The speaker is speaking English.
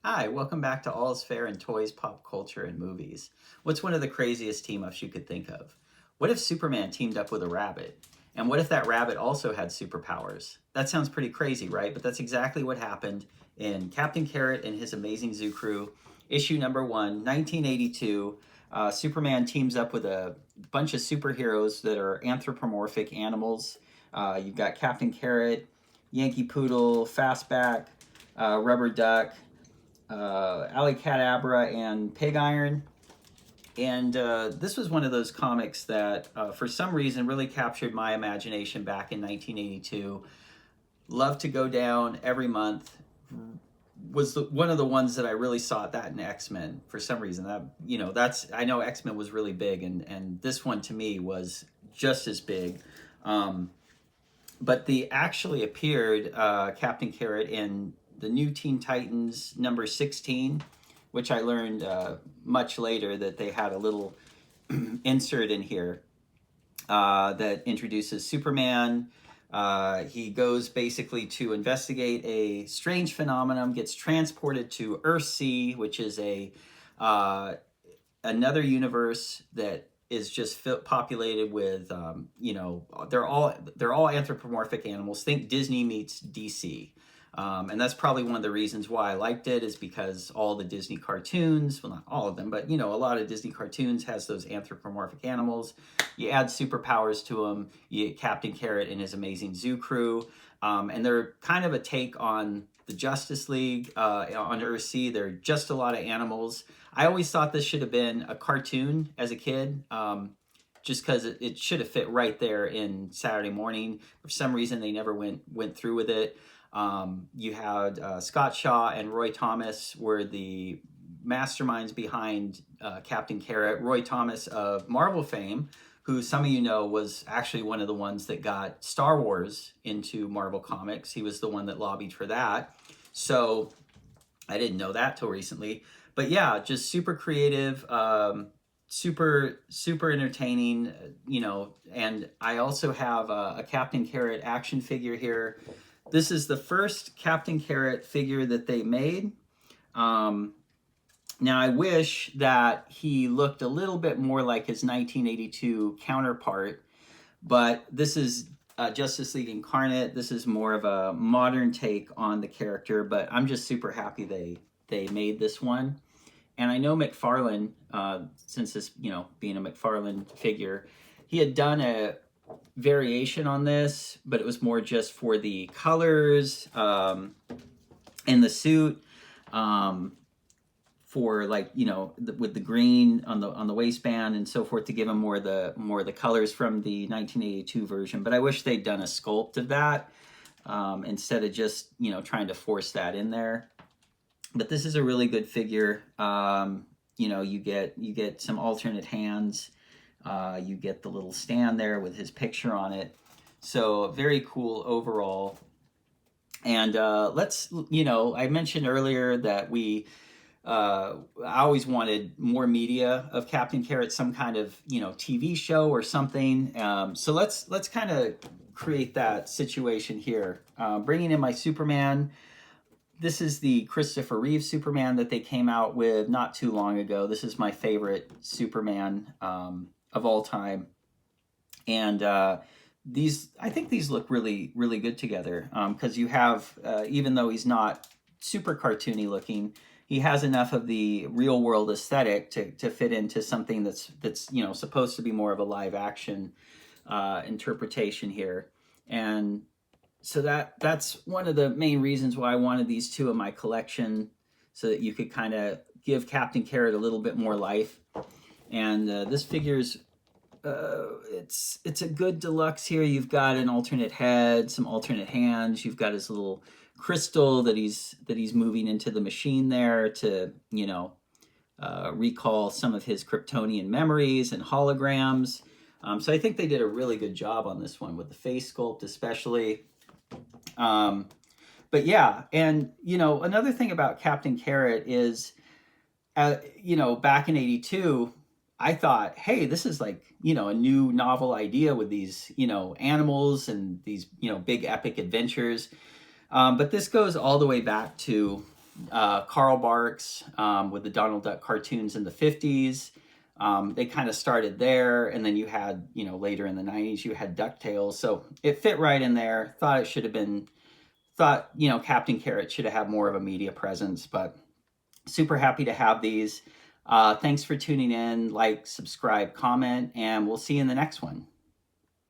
Hi, welcome back to All's Fair in Toys, Pop Culture, and Movies. What's one of the craziest team ups you could think of? What if Superman teamed up with a rabbit? And what if that rabbit also had superpowers? That sounds pretty crazy, right? But that's exactly what happened in Captain Carrot and His Amazing Zoo Crew, issue number one, 1982. Superman teams up with a bunch of superheroes that are anthropomorphic animals. You've got Captain Carrot, Yankee Poodle, Fastback, Rubber Duck, Alicadabra, and Pig Iron. And this was one of those comics that, for some reason, really captured my imagination back in 1982. Loved to go down every month. One of the ones that I really sought, that in X-Men for some reason. That's I know X-Men was really big, and this one to me was just as big. But the actually appeared Captain Carrot in the new Teen Titans number 16, which I learned much later that they had a little insert in here that introduces Superman. He goes basically to investigate a strange phenomenon, gets transported to Earthsea, which is another universe that is just populated with they're all anthropomorphic animals. Think Disney meets DC. And that's probably one of the reasons why I liked it, is because all the Disney cartoons, well, not all of them, but a lot of Disney cartoons has those anthropomorphic animals. You add superpowers to them. You get Captain Carrot and His Amazing Zoo Crew, and they're kind of a take on the Justice League on Earthsea. They're just a lot of animals. I always thought this should have been a cartoon as a kid. Just because it should have fit right there in Saturday morning. For some reason, they never went through with it. You had Scott Shaw and Roy Thomas were the masterminds behind Captain Carrot. Roy Thomas of Marvel fame, who some of you know was actually one of the ones that got Star Wars into Marvel Comics. He was the one that lobbied for that. So I didn't know that till recently. But yeah, just super creative, super entertaining, and I also have a Captain Carrot action figure here. This is the first Captain Carrot figure that they made. Now, I wish that he looked a little bit more like his 1982 counterpart, but this is Justice League Incarnate. This is more of a modern take on the character, but I'm just super happy they made this one. And I know McFarlane, since this, being a McFarlane figure, he had done a variation on this, but it was more just for the colors in the suit, for with the green on the waistband and so forth, to give him more of the colors from the 1982 version. But I wish they'd done a sculpt of that instead of just trying to force that in there. But this is a really good figure. You get some alternate hands. You get the little stand there with his picture on it. So very cool overall. And I mentioned earlier that I always wanted more media of Captain Carrot, some kind of, TV show or something. So let's kind of create that situation here. Bringing in my Superman. This is the Christopher Reeve Superman that they came out with not too long ago. This is my favorite Superman of all time. And I think these look really, really good together, because you have, even though he's not super cartoony looking, he has enough of the real world aesthetic to fit into something that's supposed to be more of a live action interpretation here. And so that's one of the main reasons why I wanted these two in my collection, so that you could kind of give Captain Carrot a little bit more life. And this figure's it's a good deluxe here. You've got an alternate head, some alternate hands. You've got his little crystal that he's moving into the machine there to recall some of his Kryptonian memories and holograms. So I think they did a really good job on this one with the face sculpt, especially. But yeah, and another thing about Captain Carrot is, back in '82, I thought, hey, this is like a new novel idea with these animals and these big epic adventures. But this goes all the way back to Carl Barks with the Donald Duck cartoons in the 50s. They kind of started there, and then you had, later in the 90s, you had DuckTales. So it fit right in there. Thought it should have been, Captain Carrot should have had more of a media presence, but super happy to have these. Thanks for tuning in. Like, subscribe, comment, and we'll see you in the next one.